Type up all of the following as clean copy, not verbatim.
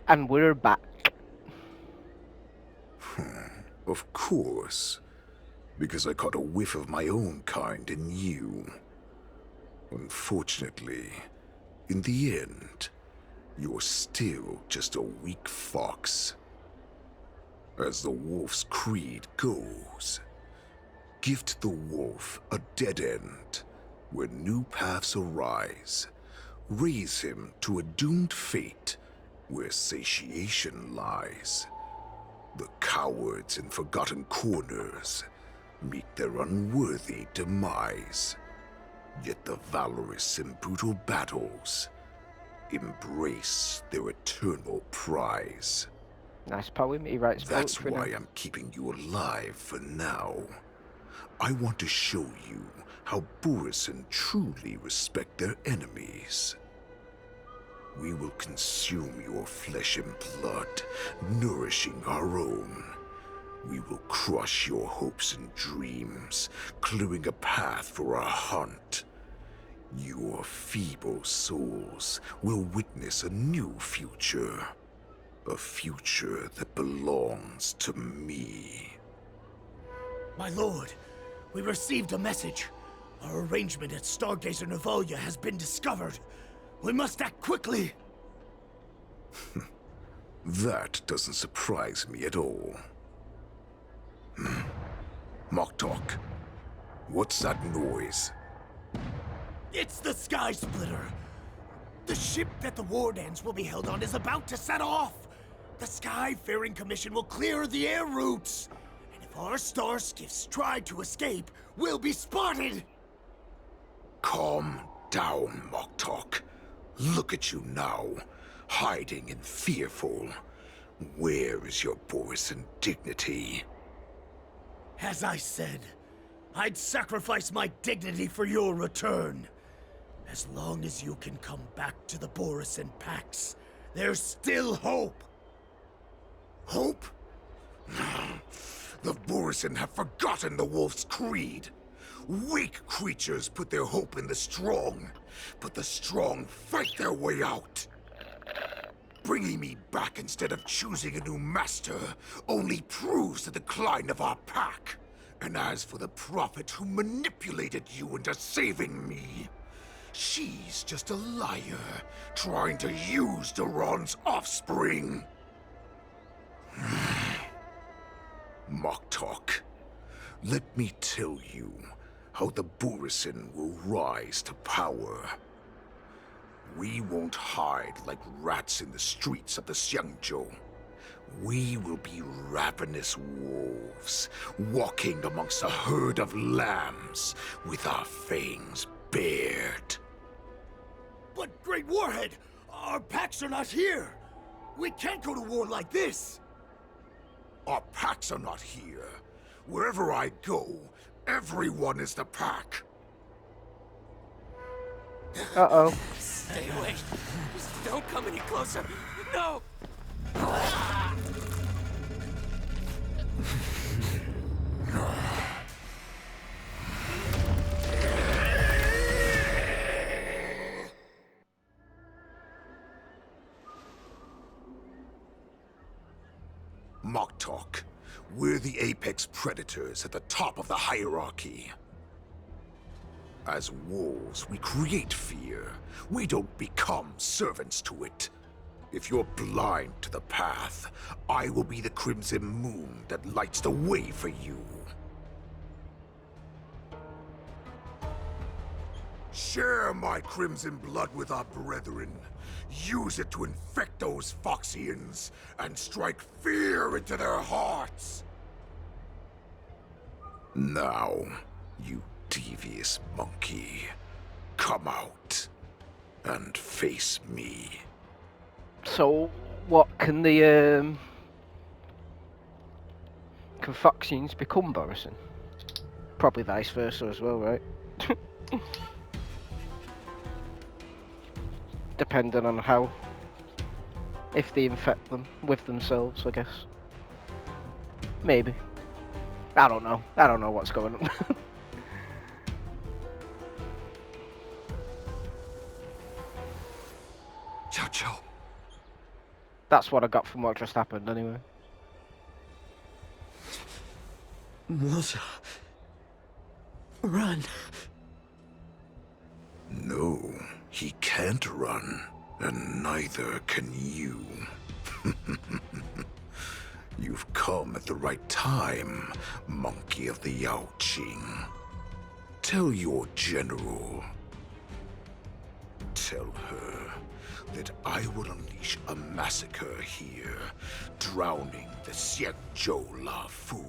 And we're back. Of course. Because I caught a whiff of my own kind in you. Unfortunately, in the end, you're still just a weak fox. As the wolf's creed goes, gift the wolf a dead end where new paths arise. Raise him to a doomed fate where satiation lies. The cowards in forgotten corners meet their unworthy demise. Yet the valorous in brutal battles embrace their eternal prize. Nice poem. He writes That's poetry why now. I'm keeping you alive for now. I want to show you how Borisin truly respect their enemies. We will consume your flesh and blood, nourishing our own. We will crush your hopes and dreams, clearing a path for our hunt. Your feeble souls will witness a new future. A future that belongs to me. My lord, we received a message. Our arrangement at Stargazer Navalia has been discovered. We must act quickly. That doesn't surprise me at all. Moktok, what's that noise? It's the Sky Splitter. The ship that the Wardens will be held on is about to set off. The Skyfaring Commission will clear the air routes. And if our star skiffs try to escape, we'll be spotted. Calm down, Moktok. Look at you now, hiding and fearful. Where is your Borisin dignity? As I said, I'd sacrifice my dignity for your return. As long as you can come back to the Borisin Pax, there's still hope. Hope? The Borisin have forgotten the wolf's creed. Weak creatures put their hope in the strong, but the strong fight their way out. Bringing me back instead of choosing a new master only proves the decline of our pack. And as for the prophet who manipulated you into saving me, she's just a liar trying to use Duran's offspring. Moktok, let me tell you how the Borisin will rise to power. We won't hide like rats in the streets of the Xiangzhou. We will be ravenous wolves, walking amongst a herd of lambs with our fangs bared. But, Great Warhead, our packs are not here. We can't go to war like this. Our packs are not here. Wherever I go, everyone is the pack. Uh-oh. Stay away. Just don't come any closer. No! Moktok, we're the apex predators at the top of the hierarchy. As wolves, we create fear. We don't become servants to it. If you're blind to the path, I will be the crimson moon that lights the way for you. Share my crimson blood with our brethren. Use it to infect those Foxians and strike fear into their hearts. Now, you devious monkey, come out and face me. So, what can the can Foxians become Borisin? Probably vice versa as well, right? Depending on how, if they infect them with themselves, I guess. Maybe. I don't know. I don't know what's going on. Chow Chow. That's what I got from what just happened, anyway. Musa. Run. No, he can't run, and neither can you. You've come at the right time, monkey of the Yao Qing. Tell your general. Tell her that I will unleash a massacre here, drowning the Xianzhou La Fu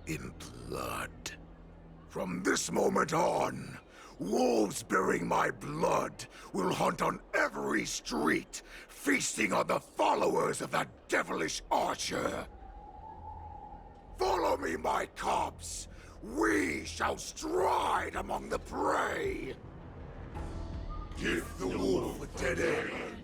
in blood. From this moment on, wolves bearing my blood will hunt on every street, feasting on the followers of that devilish archer. Follow me, my cubs. We shall stride among the prey. Give the wolf a dead end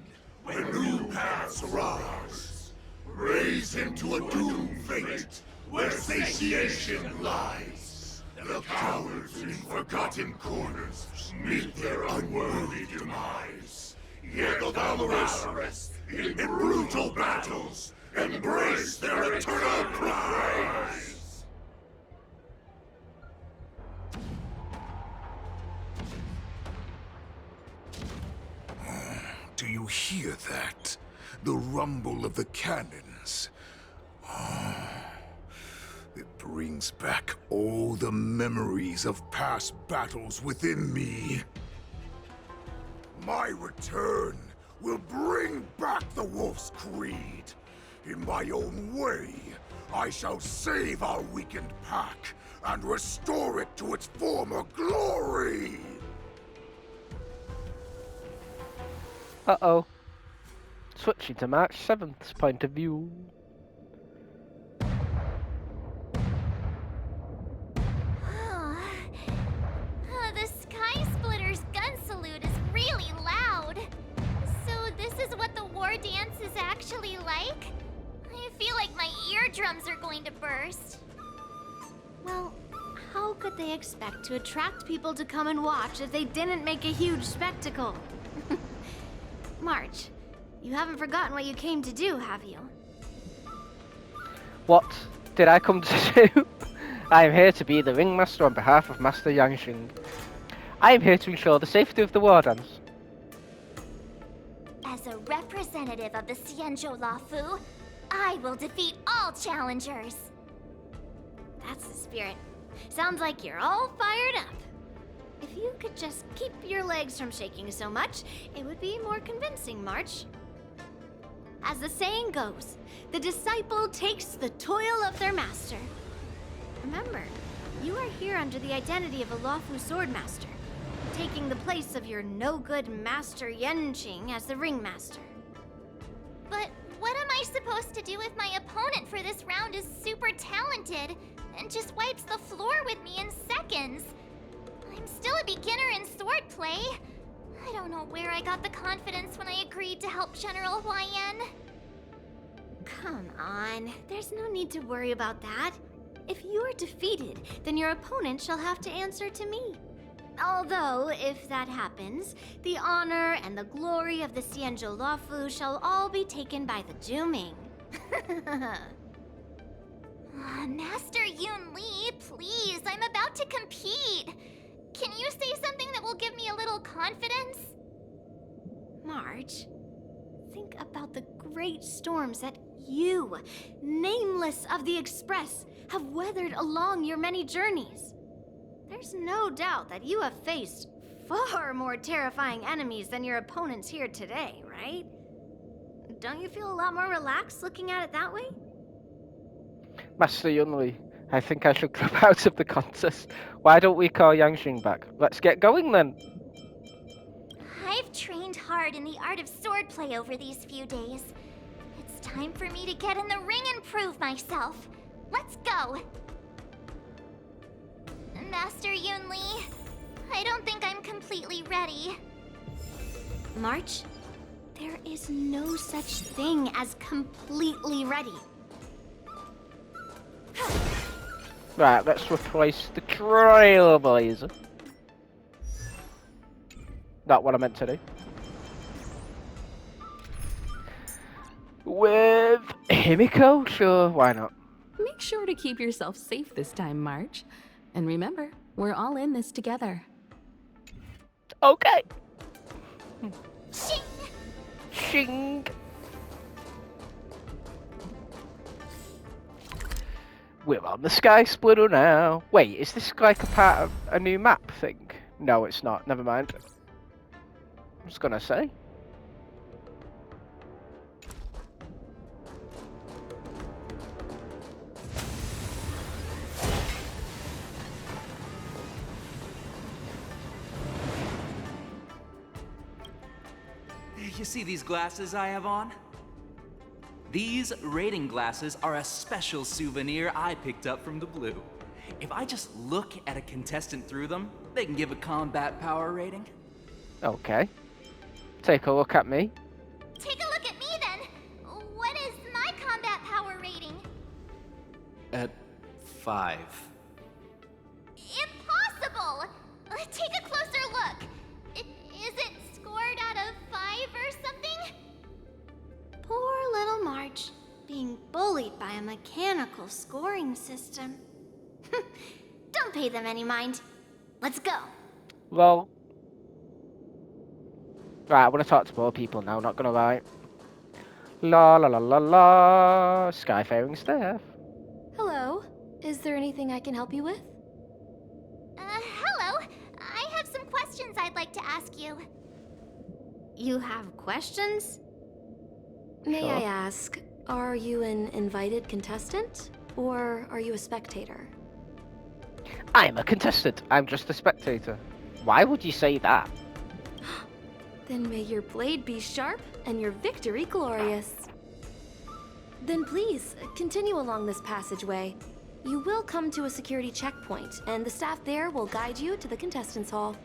when new paths arise. Raise him to a doomed fate where satiation lies. The cowards in forgotten corners meet their unworthy demise. Yet the valorous in brutal battles embrace their eternal prize. Do you hear that? The rumble of the cannons. It brings back all the memories of past battles within me. My return will bring back the Wolf's Creed. In my own way, I shall save our weakened pack and restore it to its former glory. Uh-oh. Switching to March 7th's point of view. The Sky Splitter's gun salute is really loud. So this is what the war dance is actually like? I feel like my eardrums are going to burst. Well, how could they expect to attract people to come and watch if they didn't make a huge spectacle? March, you haven't forgotten what you came to do, have you? What did I come to do? I am here to be the ringmaster on behalf of Master Yangxing. I am here to ensure the safety of the war dance. As a representative of the Xianzhou La Fu, I will defeat all challengers. That's the spirit. Sounds like you're all fired up. If you could just keep your legs from shaking so much, it would be more convincing, March. As the saying goes, the disciple takes the toil of their master. Remember, you are here under the identity of a lawful swordmaster, taking the place of your no-good master Yanqing as the ringmaster. But what am I supposed to do if my opponent for this round is super talented and just wipes the floor with me in seconds? I'm still a beginner in swordplay. I don't know where I got the confidence when I agreed to help General Huaiyan. Come on, there's no need to worry about that. If you are defeated, then your opponent shall have to answer to me. Although, if that happens, the honor and the glory of the Xianzhou La Fu shall all be taken by the Juming. Master Yun Li, please, I'm about to compete. Can you say something that will give me a little confidence? March, think about the great storms that you, nameless of the Express, have weathered along your many journeys. There's no doubt that you have faced far more terrifying enemies than your opponents here today, right? Don't you feel a lot more relaxed looking at it that way? Master Yunli, I think I should drop out of the contest. Why don't we call Yangxing back? Let's get going then. I've trained hard in the art of swordplay over these few days. It's time for me to get in the ring and prove myself. Let's go! Master Yun Li, I don't think I'm completely ready. March, there is no such thing as completely ready. Right, let's replace the Trailblazer. Not what I meant to do. with Himiko? Sure, why not? Make sure to keep yourself safe this time, March. And remember, we're all in this together. Okay. Shing! Shing. We're on the Sky Splitter now. Wait, is this like a part of a new map thing? No, it's not. Never mind. I was gonna say. You see these glasses I have on? These rating glasses are a special souvenir I picked up from the Blue. If I just look at a contestant through them, they can give a combat power rating. Okay. Take a look at me. Take a look at me then. What is my combat power rating? At 5. Impossible! Take a closer look. Is it scored out of 5 or something? Poor little March, being bullied by a mechanical scoring system. Don't pay them any mind. Let's go. Well. Right, I want to talk to more people now, not gonna lie. La la la la la. Skyfaring staff. Hello. Is there anything I can help you with? Hello. I have some questions I'd like to ask you. You have questions? May I ask, are you an invited contestant? Or are you a spectator? I'm a contestant. I'm just a spectator. Why would you say that? Then may your blade be sharp and your victory glorious. Then please, continue along this passageway. You will come to a security checkpoint, and the staff there will guide you to the contestants' hall.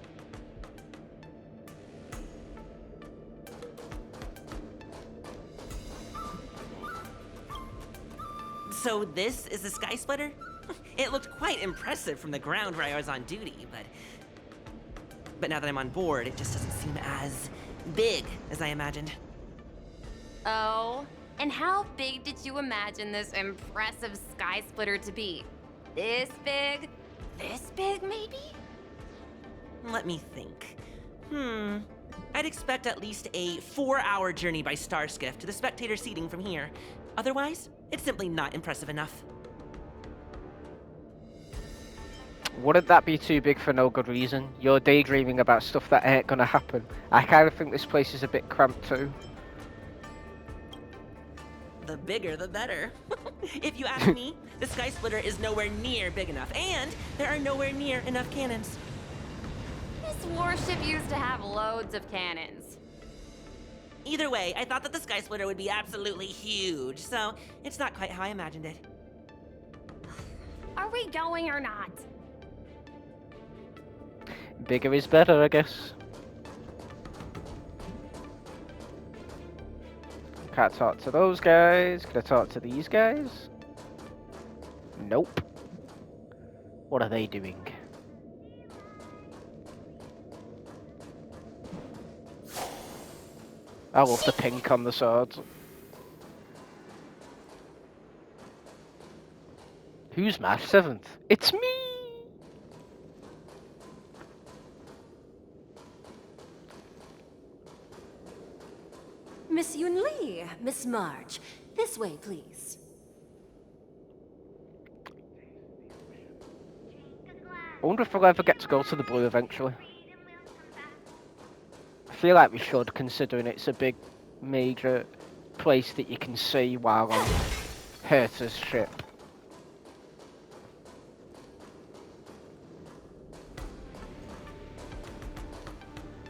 So this is the Sky Splitter? It looked quite impressive from the ground where I was on duty, but now that I'm on board, it just doesn't seem as big as I imagined. Oh, and how big did you imagine this impressive Sky Splitter to be? This big? This big, maybe? Let me think. I'd expect at least a 4-hour journey by Starskiff to the spectator seating from here. Otherwise, it's simply not impressive enough. Wouldn't that be too big for no good reason? You're daydreaming about stuff that ain't gonna happen. I kind of think this place is a bit cramped too. The bigger, the better. If you ask me, the Sky Splitter is nowhere near big enough, and there are nowhere near enough cannons. This warship used to have loads of cannons. Either way, I thought that the Sky Splitter would be absolutely huge, so it's not quite how I imagined it. Are we going or not? Bigger is better, I guess. Can't talk to those guys. Can I talk to these guys? Nope. What are they doing? I love the pink on the swords. Who's match 7th? It's me! Miss Yun Li, Miss March. This way, please. I wonder if we'll ever get to go to the Blue eventually. I feel like we should, considering it's a big, major place that you can see while on Herta's ship.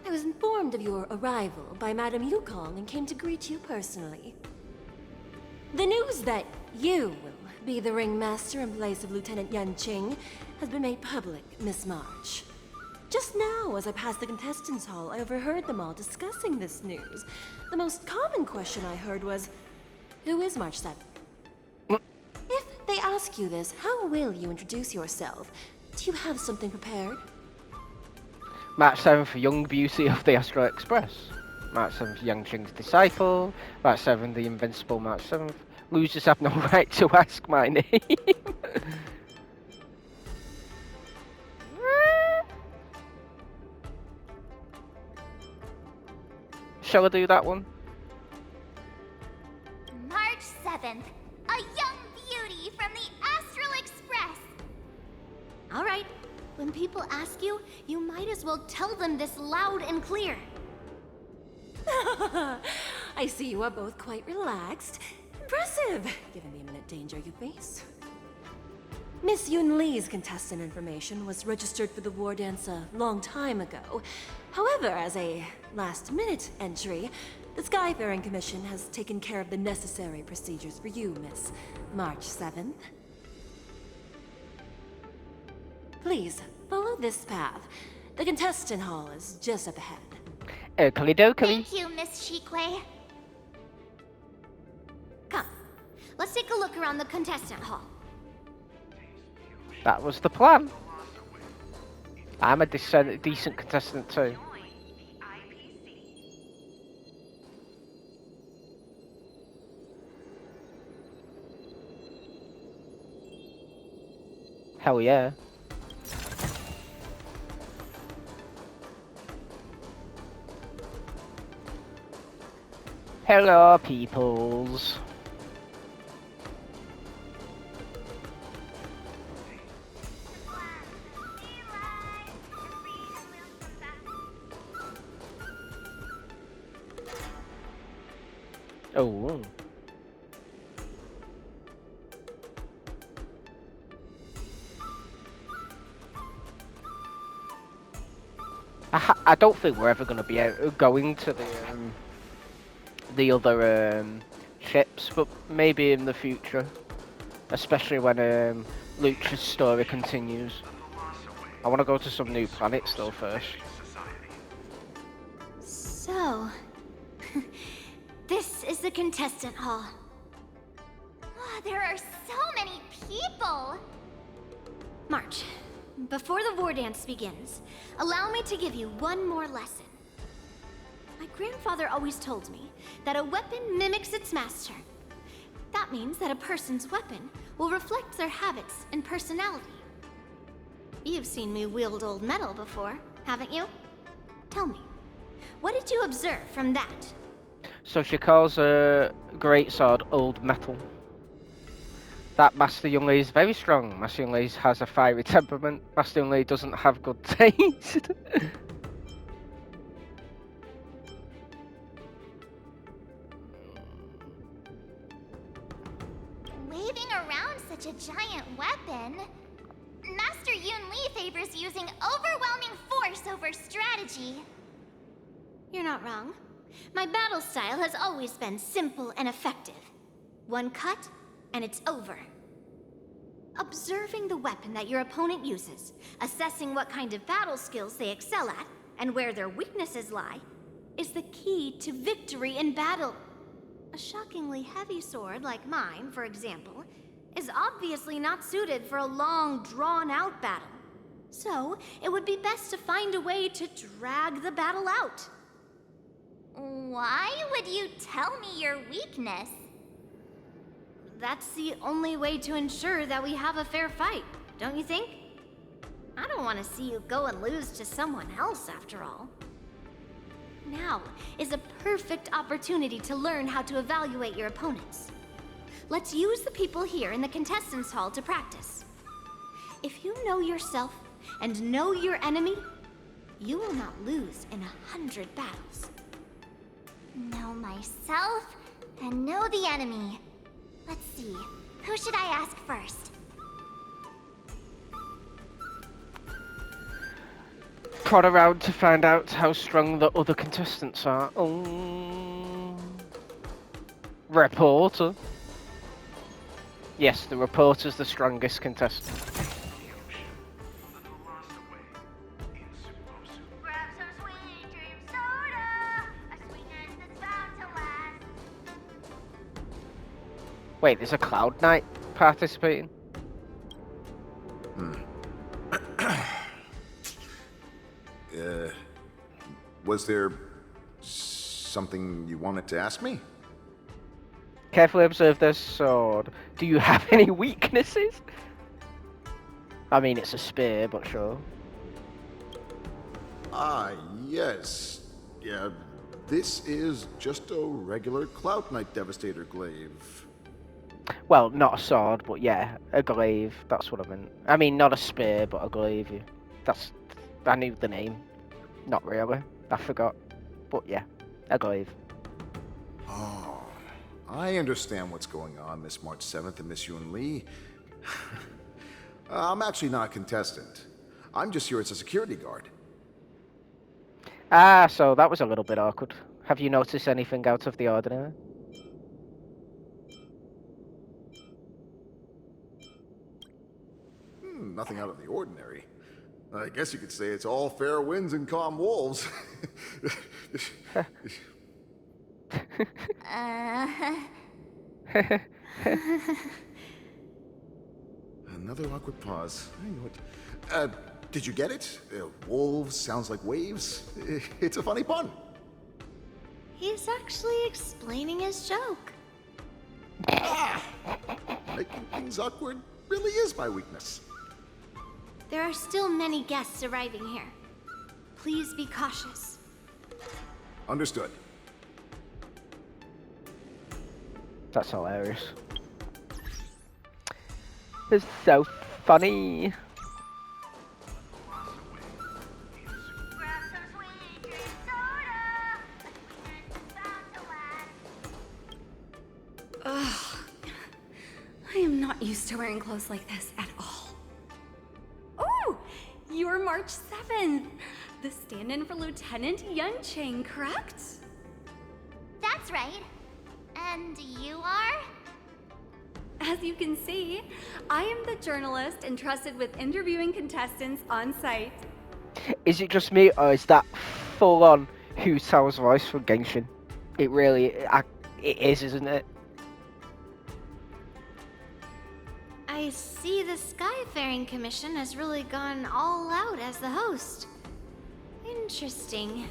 I was informed of your arrival by Madame Yukong and came to greet you personally. The news that you will be the ringmaster in place of Lieutenant Yan Qing has been made public, Miss March. Just now, as I passed the contestants' hall, I overheard them all discussing this news. The most common question I heard was, who is March 7th? If they ask you this, how will you introduce yourself? Do you have something prepared? Match 7 for Young Beauty of the Astro Express. March 7th, Yang Ching's disciple. March 7th, the invincible March 7th. Losers have no right to ask my name. Shall I do that one? March 7th, a young beauty from the Astral Express. All right. When people ask you, you might as well tell them this loud and clear. I see you are both quite relaxed. Impressive, given the imminent danger you face. Miss Yun Lee's contestant information was registered for the war dance a long time ago. However, as a last-minute entry, the Skyfaring Commission has taken care of the necessary procedures for you, Miss March 7th. Please, follow this path. The contestant hall is just up ahead. Oakley dokley. Thank you, Miss Shikwe. Come, let's take a look around the contestant hall. That was the plan. I'm a decent contestant too. Hell yeah. Hello, peoples. Oh. I don't think we're ever going to be going to the other ships, but maybe in the future, especially when Lucha's story continues. I want to go to some new planets though first. So, this is the contestant hall. Ah, there are so many people. March, before the war dance begins, allow me to give you one more lesson. My grandfather always told me that a weapon mimics its master. That means that a person's weapon will reflect their habits and personality. You've seen me wield old metal before, haven't you? Tell me, what did you observe from that? So she calls her greatsword old metal. That Master Youngley is very strong. Master Youngley has a fiery temperament. Master Youngley doesn't have good taste. Waving around such a giant weapon. Master Yun Li favors using overwhelming force over strategy. You're not wrong. My battle style has always been simple and effective. One cut, and it's over. Observing the weapon that your opponent uses, assessing what kind of battle skills they excel at, and where their weaknesses lie, is the key to victory in battle. A shockingly heavy sword like mine, for example, is obviously not suited for a long, drawn-out battle. So, it would be best to find a way to drag the battle out. Why would you tell me your weakness? That's the only way to ensure that we have a fair fight, don't you think? I don't want to see you go and lose to someone else, after all. Now is a perfect opportunity to learn how to evaluate your opponents. Let's use the people here in the contestants' hall to practice. If you know yourself and know your enemy, you will not lose in 100 battles. Know myself and know the enemy. Let's see, who should I ask first? Prod around to find out how strong the other contestants are. Oh. Reporter. Yes, the reporter's the strongest contestant. Grab some sweet dream soda, a sweetness that's bound to last. Wait, there's a Cloud Knight participating? Was there something you wanted to ask me? Carefully observe their sword. Do you have any weaknesses? I mean, it's a spear, but sure. Ah, yes. Yeah, this is just a regular Cloud Knight Devastator glaive. Well, not a sword, but yeah, a glaive. That's what I meant. I mean, not a spear, but a glaive. Yeah. That's. I knew the name. Not really. I forgot. But yeah, a glaive. Oh, I understand what's going on, Miss March 7th and Miss Yun Lee. I'm actually not a contestant. I'm just here as a security guard. Ah, so that was a little bit awkward. Have you noticed anything out of the ordinary? Nothing out of the ordinary. I guess you could say it's all fair winds and calm wolves. Another awkward pause. I know it. Did you get it? Wolves sounds like waves. It's a funny pun. He's actually explaining his joke. Making things awkward really is my weakness. There are still many guests arriving here. Please be cautious. Understood. That's hilarious. It's so funny. Ugh. I am not used to wearing clothes like this at all. Oh, you're March 7th. The stand-in for Lieutenant Yuncheng, correct? That's right. And you are? As you can see, I am the journalist entrusted with interviewing contestants on site. Is it just me, or is that full-on Hu Tao's voice from Genshin? It really, it is, isn't it? I see the Skyfaring Commission has really gone all out as the host. Interesting.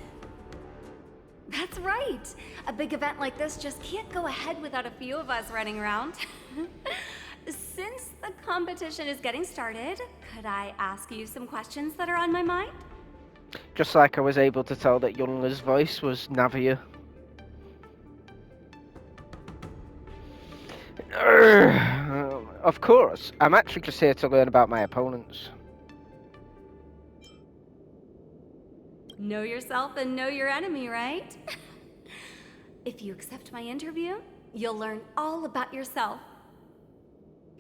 That's right. A big event like this just can't go ahead without a few of us running around. Since the competition is getting started, could I ask you some questions that are on my mind? Just like I was able to tell that Youngler's voice was Navia. Of course, I'm actually just here to learn about my opponents. Know yourself and know your enemy, right? If you accept my interview, you'll learn all about yourself.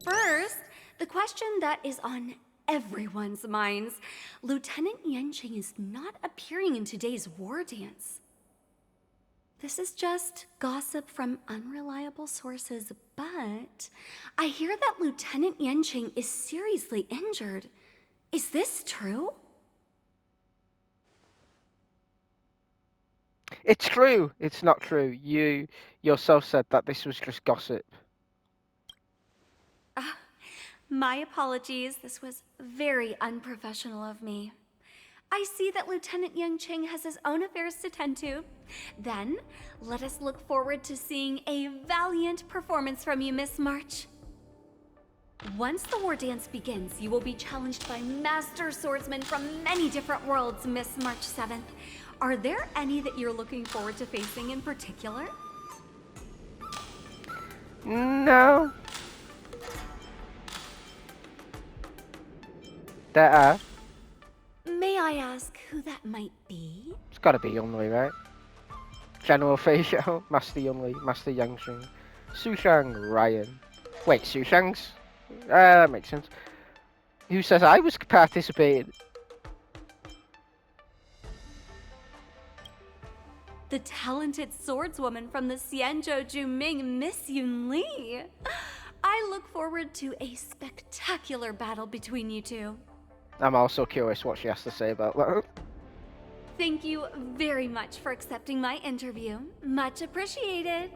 First, the question that is on everyone's minds. Lieutenant Yanqing is not appearing in today's war dance. This is just gossip from unreliable sources, but I hear that Lieutenant Yanqing is seriously injured. Is this true? It's true. It's not true. You yourself said that this was just gossip. My apologies. This was very unprofessional of me. I see that Lieutenant Yuncheng has his own affairs to tend to. Then, let us look forward to seeing a valiant performance from you, Miss March. Once the war dance begins, you will be challenged by master swordsmen from many different worlds, Miss March 7th. Are there any that you're looking forward to facing in particular? No. There are. May I ask who that might be? It's gotta be Youngli, right? General Fei Xiao, Master Youngli, Master Yangxing, Sushang, Ryan. Wait, Sushang's? That makes sense. Who says I was participating? The talented swordswoman from the Xianzhou Juming, Miss Yun Li. I look forward to a spectacular battle between you two. I'm also curious what she has to say about that. Thank you very much for accepting my interview. Much appreciated.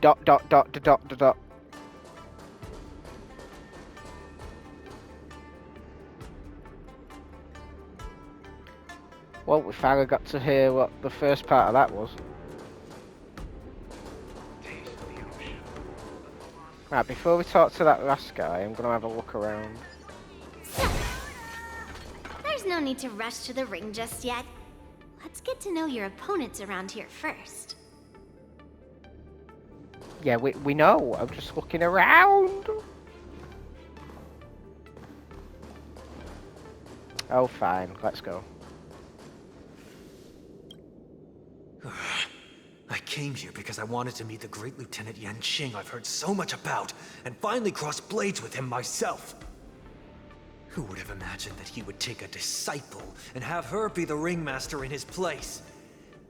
Dot dot dot dot dot dot dot. Well, we finally got to hear what the first part of that was. Right, before we talk to that last guy, I'm gonna have a look around. There's no need to rush to the ring just yet. Let's get to know your opponents around here first. Yeah, we know. I'm just looking around. Oh, fine. Let's go. I came here because I wanted to meet the great Lieutenant Yanqing I've heard so much about, and finally cross blades with him myself. Who would have imagined that he would take a disciple and have her be the ringmaster in his place?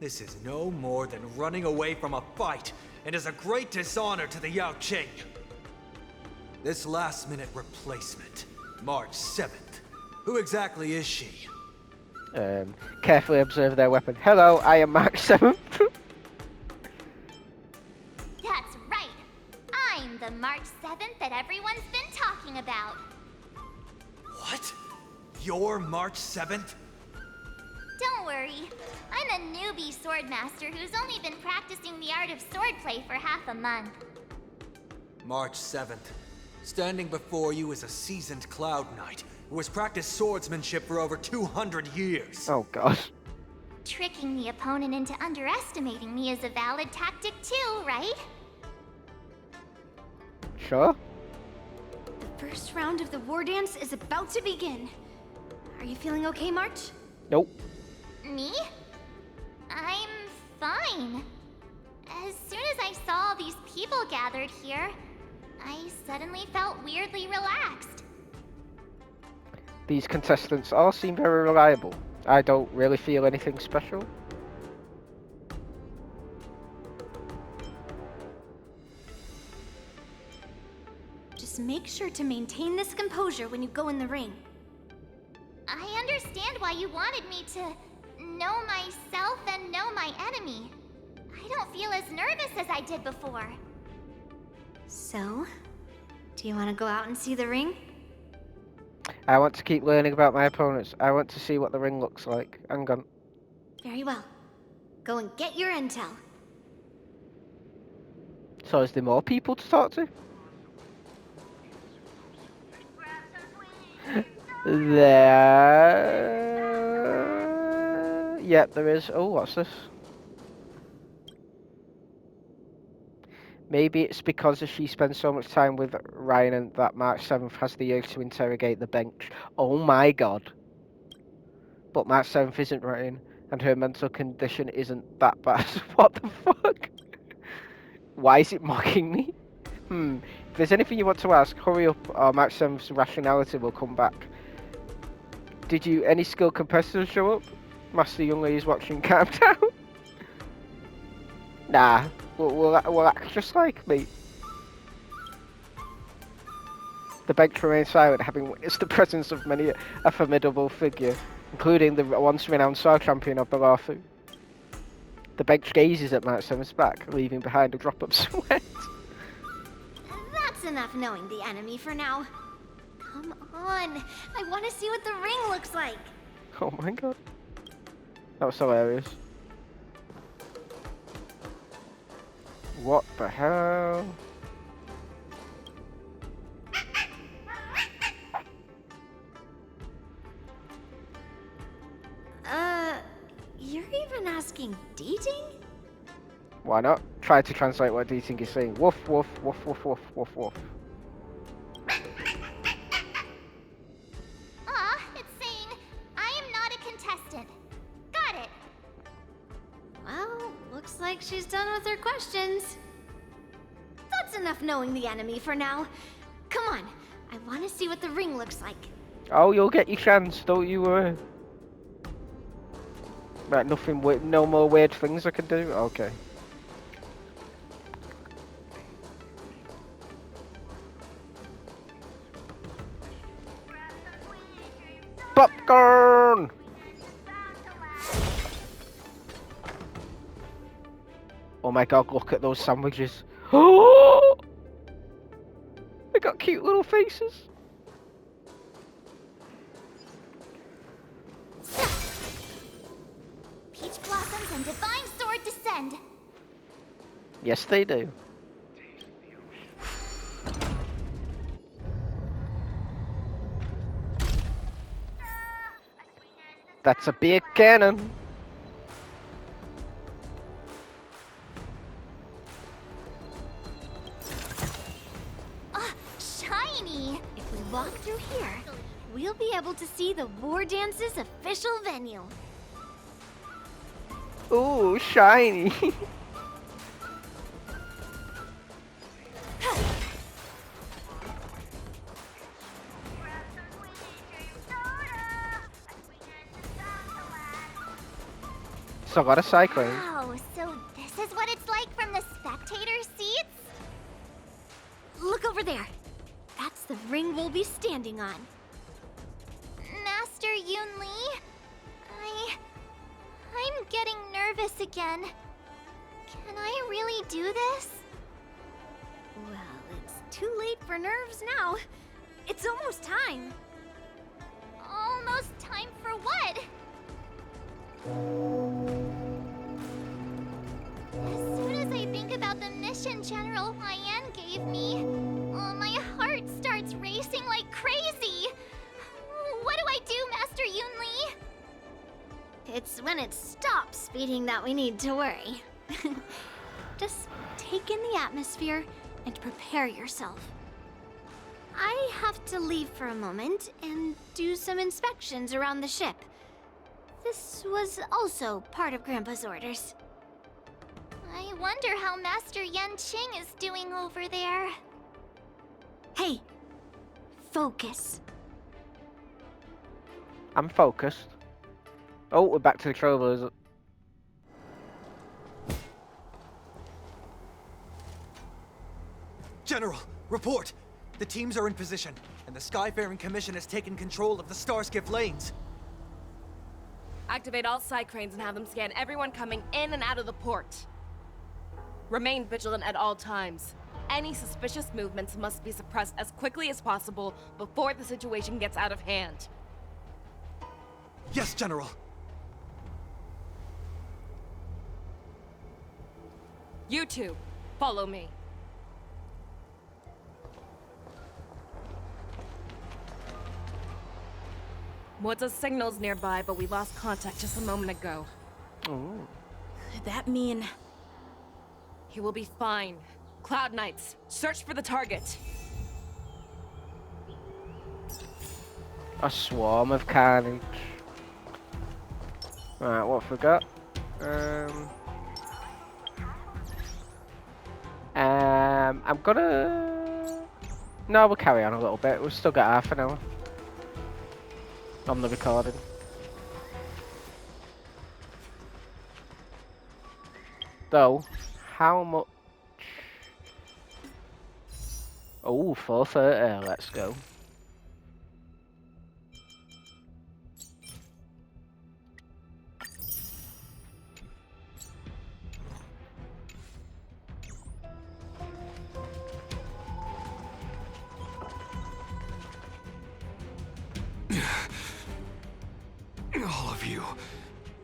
This is no more than running away from a fight, and is a great dishonor to the Yaoqing. This last-minute replacement, March 7th. Who exactly is she? Carefully observe their weapon. Hello, I am March 7th. That's right. I'm the March 7th that everyone's been talking about. What? You're March 7th? Don't worry. I'm a newbie swordmaster who's only been practicing the art of swordplay for half a month. March 7th. Standing before you is a seasoned Cloud Knight who has practiced swordsmanship for over 200 years. Oh, God. Tricking the opponent into underestimating me is a valid tactic too, right? Sure. The first round of the war dance is about to begin. Are you feeling okay, March? Nope. Me? I'm fine. As soon as I saw all these people gathered here, I suddenly felt weirdly relaxed. These contestants all seem very reliable. I don't really feel anything special. Just make sure to maintain this composure when you go in the ring. I understand why you wanted me to know myself and know my enemy. I don't feel as nervous as I did before. So, do you want to go out and see the ring? I want to keep learning about my opponents. I want to see what the ring looks like. Hang on. Very well. Go and get your intel. So is there more people to talk to? There... Yep, there is. Oh, what's this? Maybe it's because she spends so much time with Ryan and that March 7th has the urge to interrogate the bench. Oh my god. But March 7th isn't Ryan, and her mental condition isn't that bad. What the fuck? Why is it mocking me? If there's anything you want to ask, hurry up, or March 7th's rationality will come back. Did any skilled competitors show up? Master Young Lady's watching. Calm down. Nah, we'll act just like me. The bench remains silent, having witnessed the presence of many a formidable figure, including the once renowned sword champion of Balafu. The bench gazes at March 7th's back, leaving behind a drop of sweat. That's enough knowing the enemy for now. Come on, I want to see what the ring looks like. Oh my god. That was hilarious. What the hell? You're even asking dating? Why not? Try to translate what Deeting is saying. Woof, woof, woof, woof, woof, woof, woof. It's saying, I am not a contestant. Got it. Well, looks like she's done with her questions. That's enough knowing the enemy for now. Come on, I want to see what the ring looks like. Oh, you'll get your chance, don't you worry. Right, nothing weird, no more weird things I can do? Okay. Popcorn! Oh my god, look at those sandwiches. Oh! They got cute little faces. end. Yes, they do. That's a big cannon. Shiny! If we walk through here, we'll be able to see the War Dance's official venue. Ooh, shiny. So I got a cyclone. Wow, so this is what it's like from the spectator seats? Look over there. That's the ring we'll be standing on. Master Yun Li? I'm getting nervous again. Can I really do this? Well, it's too late for nerves now. It's almost time. Almost time for what? As soon as I think about the mission General Hyan gave me, my heart starts racing like crazy. What do I do, Master Yun Li? It's when it stops speeding that we need to worry. Just take in the atmosphere and prepare yourself. I have to leave for a moment and do some inspections around the ship. This was also part of Grandpa's orders. I wonder how Master Yan Qing is doing over there. Hey, focus. I'm focused. Oh, we're back to the trailers. General, report! The teams are in position, and the Skyfaring Commission has taken control of the Starskiff lanes. Activate all side cranes and have them scan everyone coming in and out of the port. Remain vigilant at all times. Any suspicious movements must be suppressed as quickly as possible before the situation gets out of hand. Yes, General. You two, follow me. What's signals nearby, but we lost contact just a moment ago. Oh. Could that mean... He will be fine. Cloud Knights, search for the target. A swarm of carnage. Alright, what have we got? I'm gonna... No, we'll carry on a little bit. We've still got half an hour on the recording. Though, how much... Oh, 4:30, let's go. All of you,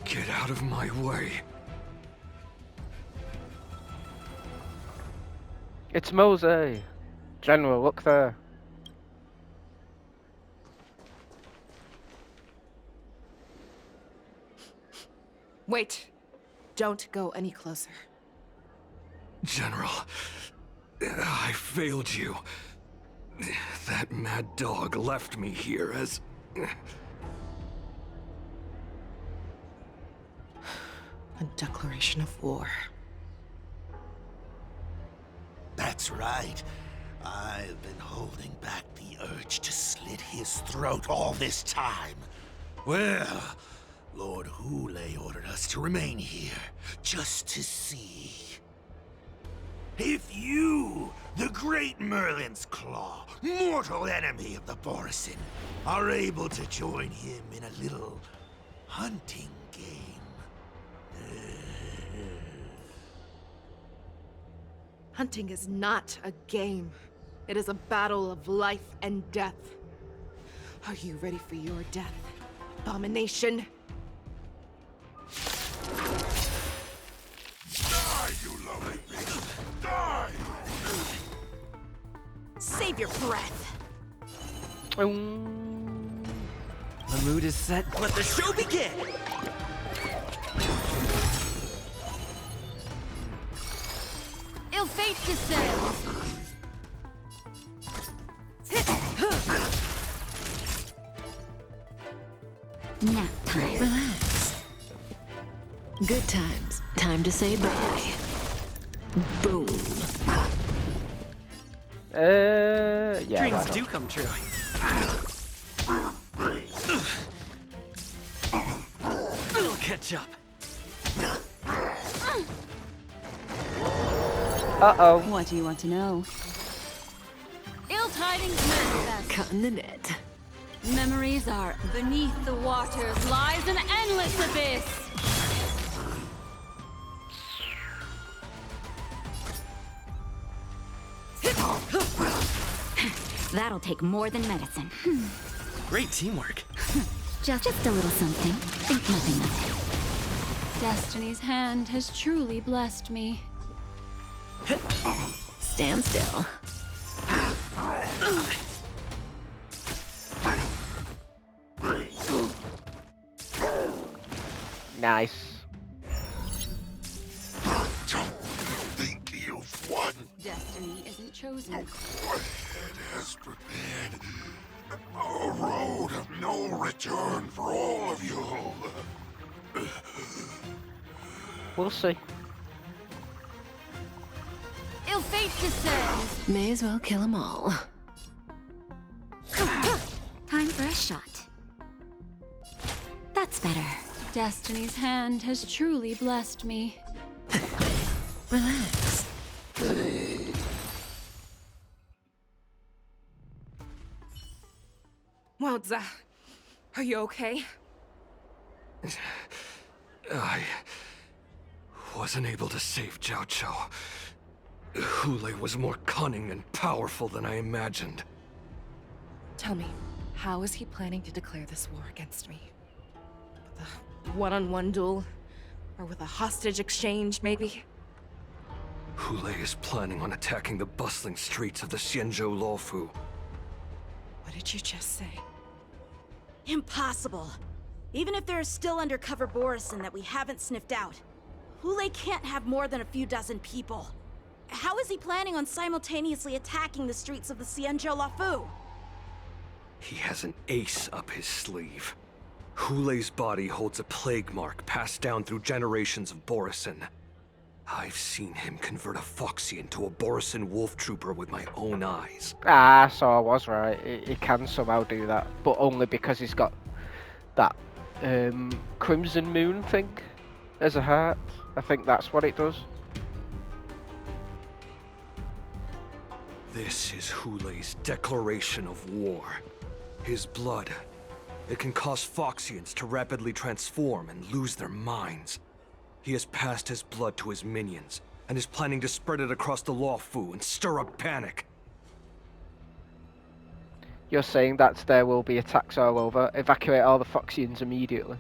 get out of my way. It's Mose. General, look there. Wait. Don't go any closer. General, I failed you. That mad dog left me here as... A declaration of war. That's right. I've been holding back the urge to slit his throat all this time. Well, Lord Hule ordered us to remain here, just to see. If you, the great Merlin's Claw, mortal enemy of the Borisin, are able to join him in a little hunting game. Hunting is not a game. It is a battle of life and death. Are you ready for your death, Abomination? you lovely thing! Die! Save your breath. The mood is set. Let the show begin! Ill fate descends. Nap time. Relax. Good times. Time to say bye. Boom. Yeah. Dreams why not? do come true. It'll catch up. Uh-oh. What do you want to know? Ill tidings manifest. Cutting the net. Memories are beneath the waters lies an endless abyss. That'll take more than medicine. Great teamwork. Just a little something. Think nothing of it. Destiny's hand has truly blessed me. Stand still. Nice. Don't think you've won. Destiny isn't chosen. Your head has prepared a road of no return for all of you. We'll see. Ill fate descends. May as well kill them all. Time for a shot. That's better. Destiny's hand has truly blessed me. Relax. Wowza. Are you okay? I wasn't able to save Jiao Chou. Hule was more cunning and powerful than I imagined. Tell me, how is he planning to declare this war against me? With a one-on-one duel? Or with a hostage exchange, maybe? Hule is planning on attacking the bustling streets of the Xianzhou Luofu. What did you just say? Impossible. Even if there is still undercover Borison that we haven't sniffed out, Hule can't have more than a few dozen people. How is he planning on simultaneously attacking the streets of the Xianzhou Luofu? He has an ace up his sleeve. Hule's body holds a plague mark passed down through generations of Borison. I've seen him convert a Foxy into a Borison wolf trooper with my own eyes. Ah, so I was right. He can somehow do that, but only because he's got that Crimson Moon thing as a heart. I think that's what it does. This is Hule's declaration of war. His blood. It can cause Foxians to rapidly transform and lose their minds. He has passed his blood to his minions, and is planning to spread it across the Luofu and stir up panic. You're saying that there will be attacks all over. Evacuate all the Foxians immediately.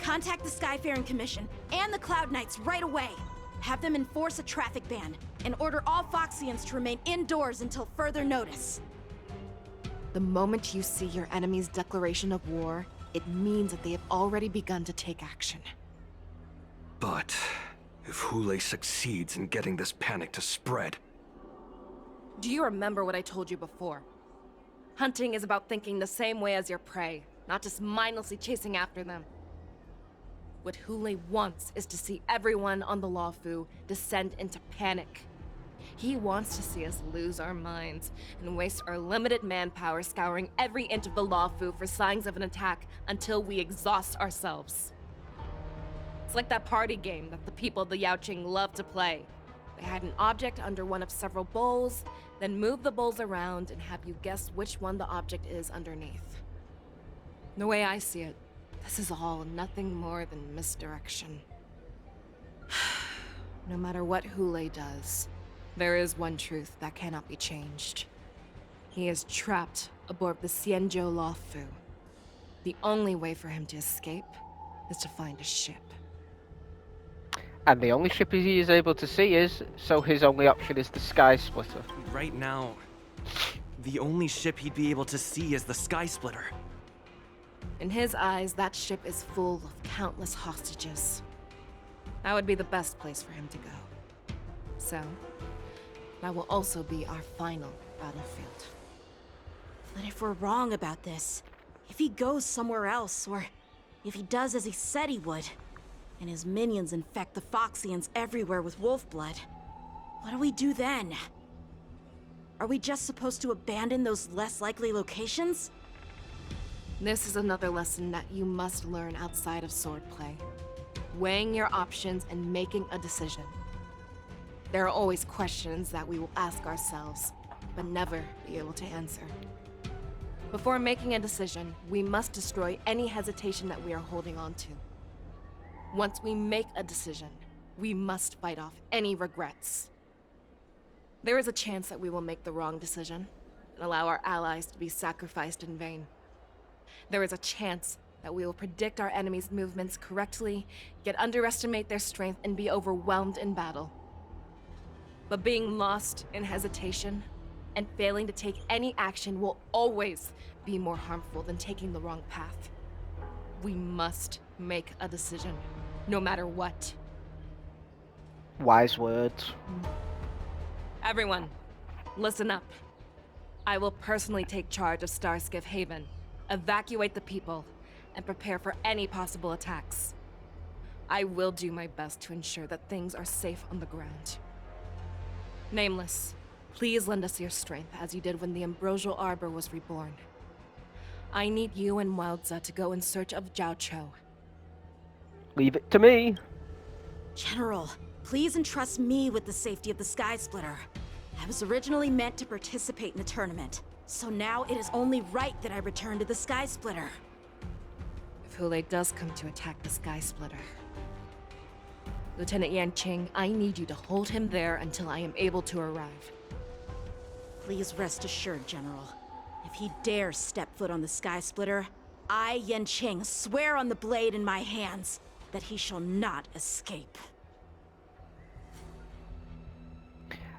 Contact the Skyfaring Commission and the Cloud Knights right away. Have them enforce a traffic ban and order all Foxians to remain indoors until further notice. The moment you see your enemy's declaration of war, it means that they have already begun to take action. But if Hule succeeds in getting this panic to spread... Do you remember what I told you before? Hunting is about thinking the same way as your prey, not just mindlessly chasing after them. What Hule wants is to see everyone on the Luofu descend into panic. He wants to see us lose our minds and waste our limited manpower scouring every inch of the Luofu for signs of an attack until we exhaust ourselves. It's like that party game that the people of the Yaoqing love to play. They hide an object under one of several bowls, then move the bowls around and have you guess which one the object is underneath. The way I see it, this is all nothing more than misdirection. No matter what Hule does, there is one truth that cannot be changed. He is trapped aboard the Xianzhou Luofu. The only way for him to escape is to find a ship. And the only ship he is able to see is, so his only option is the Sky Splitter. Right now, the only ship he'd be able to see is the Sky Splitter. In his eyes, that ship is full of countless hostages. That would be the best place for him to go. So, that will also be our final battlefield. But if we're wrong about this, if he goes somewhere else, or if he does as he said he would, and his minions infect the Foxians everywhere with wolf blood, what do we do then? Are we just supposed to abandon those less likely locations? This is another lesson that you must learn outside of swordplay. Weighing your options and making a decision. There are always questions that we will ask ourselves, but never be able to answer. Before making a decision, we must destroy any hesitation that we are holding on to. Once we make a decision, we must fight off any regrets. There is a chance that we will make the wrong decision and allow our allies to be sacrificed in vain. There is a chance that we will predict our enemies' movements correctly, yet underestimate their strength and be overwhelmed in battle. But being lost in hesitation and failing to take any action will always be more harmful than taking the wrong path. We must make a decision, no matter what. Wise words. Everyone, listen up. I will personally take charge of Starskiff Haven, evacuate the people, and prepare for any possible attacks. I will do my best to ensure that things are safe on the ground. Nameless, please lend us your strength as you did when the Ambrosial Arbor was reborn. I need you and Wildza to go in search of Jiao Cho. Leave it to me. General, please entrust me with the safety of the Sky Splitter. I was originally meant to participate in the tournament, so now it is only right that I return to the Sky Splitter. If Hule does come to attack the Sky Splitter, Lieutenant Yanqing, I need you to hold him there until I am able to arrive. Please rest assured, General. If he dares step foot on the Sky Splitter, I, Yanqing, swear on the blade in my hands that he shall not escape.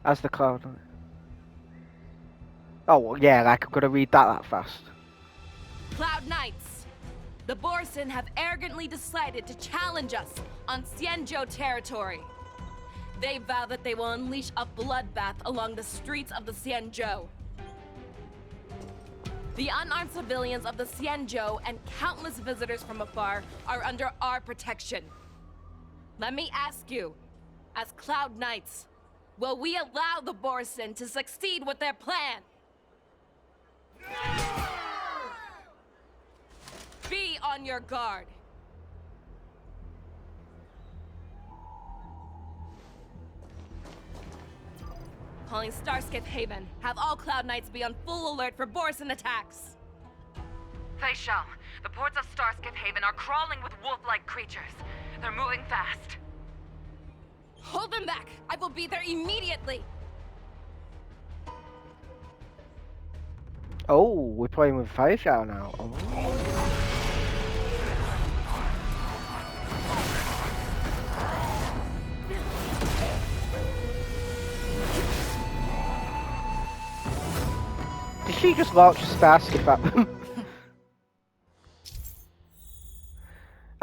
As the cloud. Oh, well, yeah, like I'm gonna read that fast. Cloud Knights! The Borson have arrogantly decided to challenge us on Xianzhou territory. They vow that they will unleash a bloodbath along the streets of the Xianzhou. The unarmed civilians of the Xianzhou and countless visitors from afar are under our protection. Let me ask you, as Cloud Knights, will we allow the Borson to succeed with their plan? Be on your guard. Calling Starskiff Haven. Have all Cloud Knights be on full alert for Borson attacks. Fei Shao, the ports of Starskiff Haven are crawling with wolf-like creatures. They're moving fast. Hold them back! I will be there immediately! Oh, we're playing with Fei Shao now. Oh. Did she just launch a Starskip at them?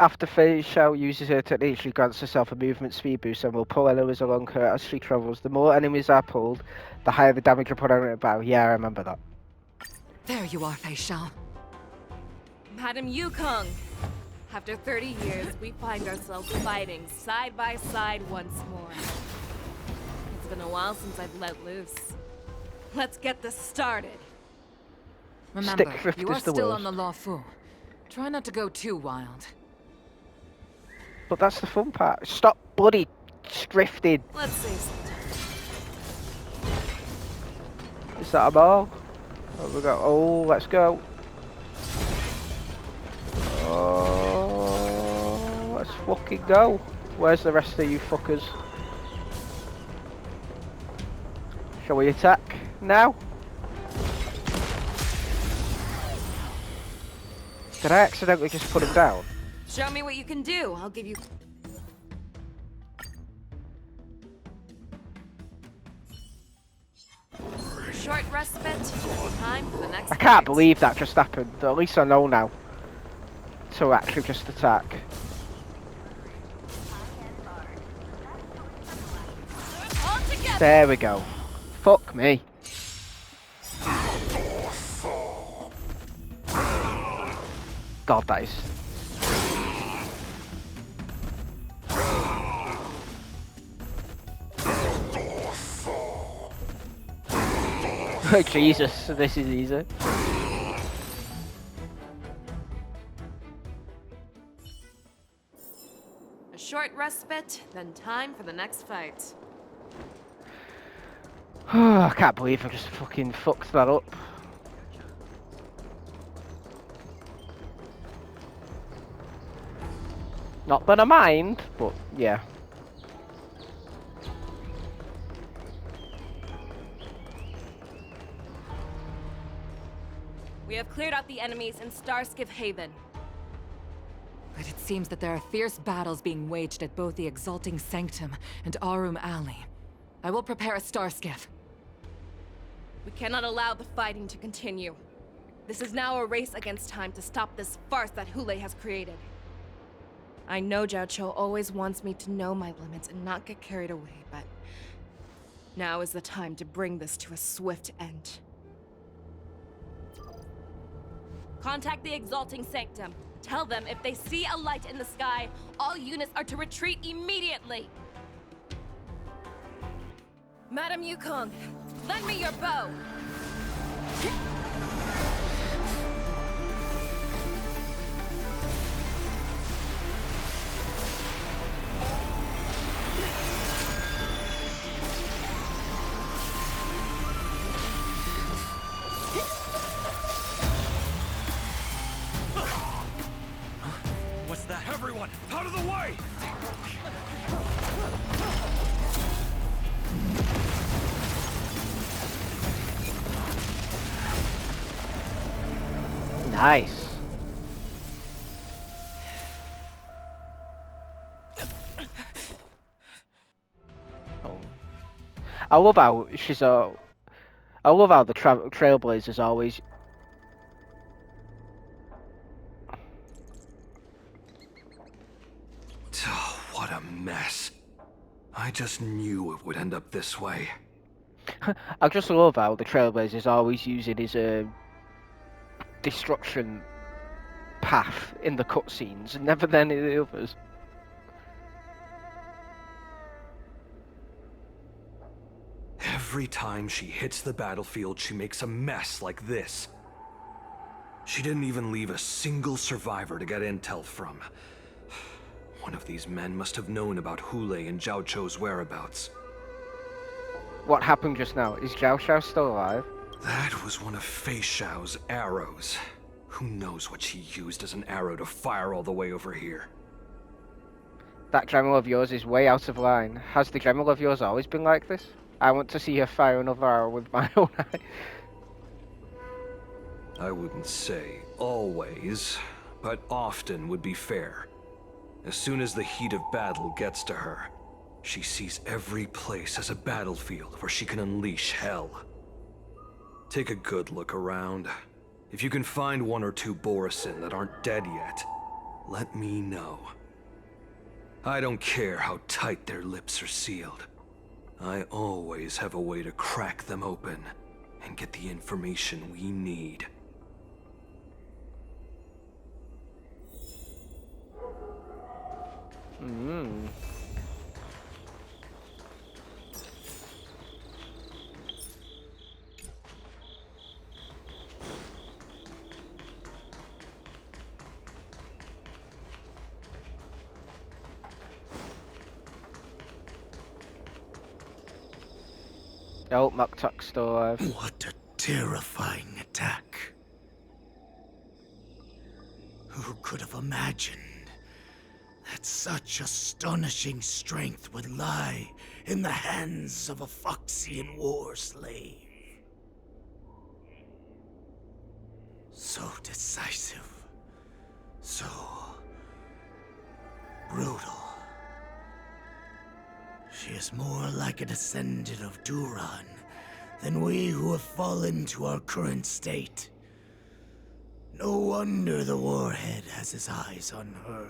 After Fei Shao uses her technique, she grants herself a movement speed boost and will pull enemies along her as she travels. The more enemies are pulled, the higher the damage upon enemy battle. Yeah, I remember that. There you are, Fei Shao. Madam Yukong! After 30 years, we find ourselves fighting side by side once more. It's been a while since I've let loose. Let's get this started. Remember, you are still on the Law Fu. Try not to go too wild. But that's the fun part. Stop bloody drifting. Let's see something. Is that a ball? Oh, we go. Oh, let's go. Oh, let's fucking go. Where's the rest of you fuckers? Shall we attack now? Did I accidentally just put him down? Show me what you can do. I'll give you... Short respite. Time for the next I can't fight. believe that just happened. At least I know now to actually just attack. All together. There we go. Fuck me. God, that is... Jesus, this is easy. A short respite, then time for the next fight. I can't believe I just fucking fucked that up. Not that I mind, but yeah. We have cleared out the enemies in Starskiff Haven. But it seems that there are fierce battles being waged at both the Exalting Sanctum and Arum Alley. I will prepare a star skiff. We cannot allow the fighting to continue. This is now a race against time to stop this farce that Hule has created. I know Jiao always wants me to know my limits and not get carried away, but now is the time to bring this to a swift end. Contact the Exalting Sanctum. Tell them if they see a light in the sky, all units are to retreat immediately. Madam Yukong, lend me your bow. What's that? Everyone, out of the way! Nice. Oh. I love how she's a... I love how the Trailblazers always... Oh, what a mess. I just knew it would end up this way. I just love how the Trailblazers always using his destruction path in the cutscenes, and never any of the others. Every time she hits the battlefield, she makes a mess like this. She didn't even leave a single survivor to get intel from. One of these men must have known about Hule and Jiao Chou's whereabouts. What happened just now? Is Jiao Chou still alive? That was one of Fei Xiao's arrows. Who knows what she used as an arrow to fire all the way over here? That general of yours is way out of line. Has the general of yours always been like this? I want to see her fire another arrow with my own eye. I wouldn't say always, but often would be fair. As soon as the heat of battle gets to her, she sees every place as a battlefield where she can unleash hell. Take a good look around. If you can find one or two Borisin that aren't dead yet, let me know. I don't care how tight their lips are sealed. I always have a way to crack them open and get the information we need. Oh, Moktuk's still alive. What a terrifying attack. Who could have imagined that such astonishing strength would lie in the hands of a Foxian war slave? So decisive, so brutal. She is more like a descendant of Duran than we who have fallen to our current state. No wonder the Warhead has his eyes on her.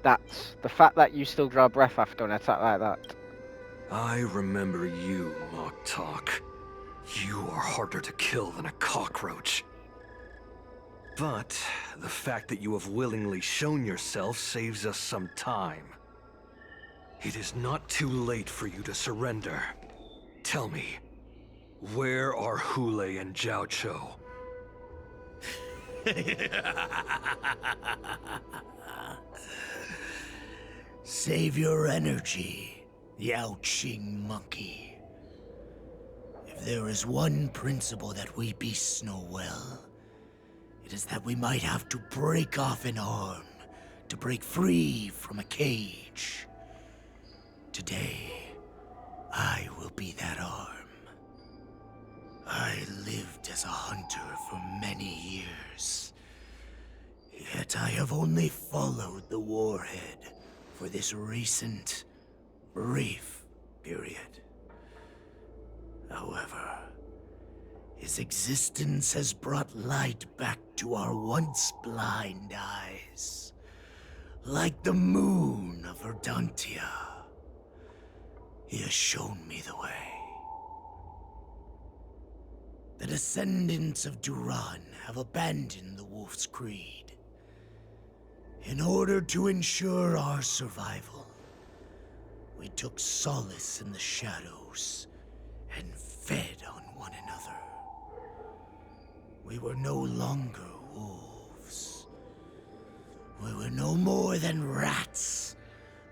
That's the fact that you still draw breath after an attack like that. I remember you, Moktok. You are harder to kill than a cockroach. But the fact that you have willingly shown yourself saves us some time. It is not too late for you to surrender. Tell me, where are Hule and Jiao Cho? Save your energy, Yao Qing monkey. If there is one principle that we beasts know well, it is that we might have to break off an arm to break free from a cage. Today, I will be that arm. I lived as a hunter for many years, yet I have only followed the Warhead for this recent, brief period. However, his existence has brought light back to our once blind eyes, like the moon of Verdantia. He has shown me the way. The descendants of Duran have abandoned the Wolf's Creed. In order to ensure our survival, we took solace in the shadows and fed on one another. We were no longer wolves. We were no more than rats,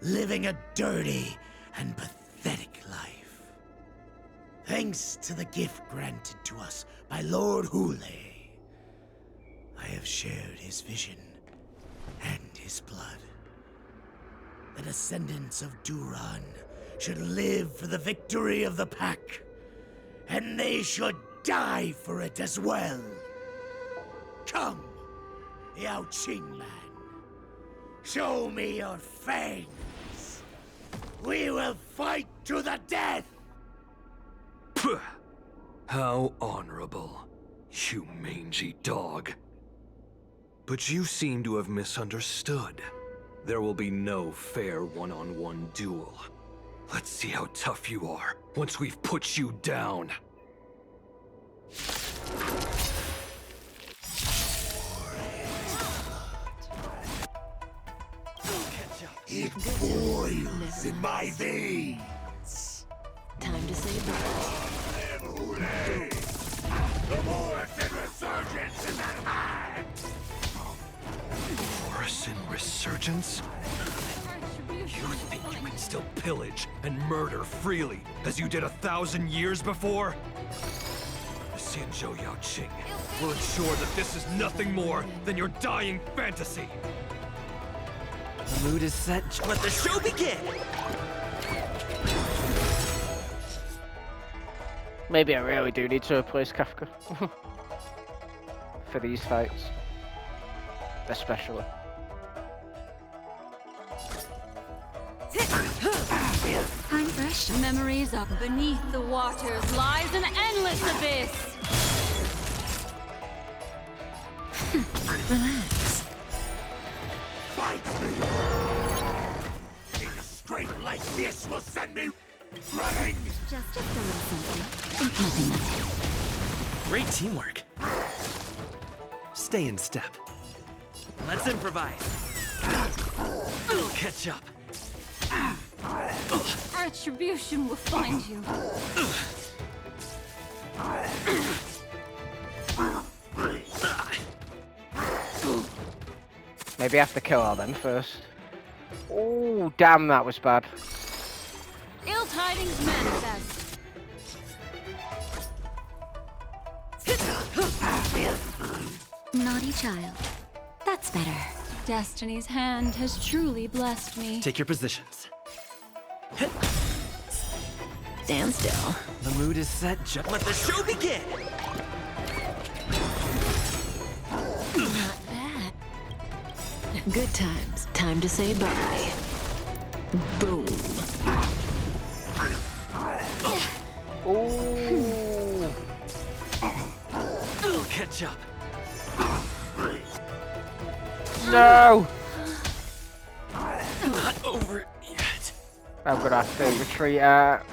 living a dirty and pathetic life. Thanks to the gift granted to us by Lord Hule, I have shared his vision and his blood. The descendants of Duran should live for the victory of the pack, and they should die for it as well. Come, Yao Qing man. Show me your fangs. We will fight to the death! Puh! How honorable, you mangy dog. But you seem to have misunderstood. There will be no fair one-on-one duel. Let's see how tough you are once we've put you down. It boils in my veins. Time to say bye. The Morrison resurgence in that hand! Morrison resurgence? You think you can still pillage and murder freely, as you did 1,000 years before? The Xianzhou Yao Qing will ensure that this is nothing more than your dying fantasy! The mood is set. Let the show begin! Maybe I really do need to replace Kafka. For these fights. Especially. Time fresh. Memories up beneath the waters lies an endless abyss. Relax. Fight me! A strength like this will send me running! Just a little something. Think nothing of it. Great teamwork. Stay in step. Let's improvise. We'll catch up. Retribution will find you. Maybe I have to kill all them first. Oh, damn, that was bad. Ill tidings manifest. Naughty child. That's better. Destiny's hand has truly blessed me. Take your positions. Stand still. The mood is set. Let the show begin! Good times. Time to say bye. Boom. Ooh. I'll catch up. No! Not over it yet. I'm gonna have to retreat out.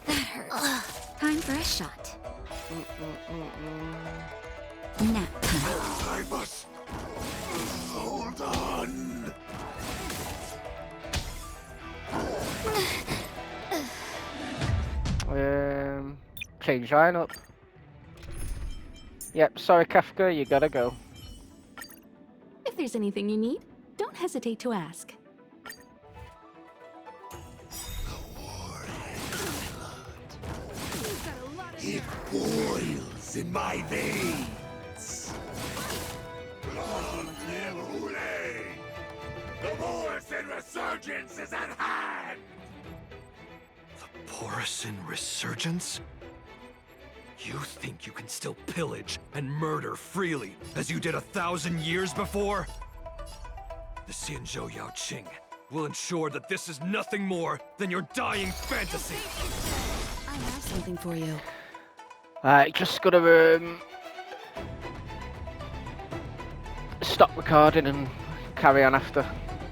That hurts. Time for a shot. Nap time. I must hold on. Change line up. Yep, sorry Kafka, you gotta go. If there's anything you need, don't hesitate to ask. It boils in my veins. The Morrison resurgence is at hand! Porcine resurgence? You think you can still pillage and murder freely, as you did 1,000 years before? The Xianzhou Yaoqing will ensure that this is nothing more than your dying fantasy! I have something for you. Just gotta stop recording and carry on after.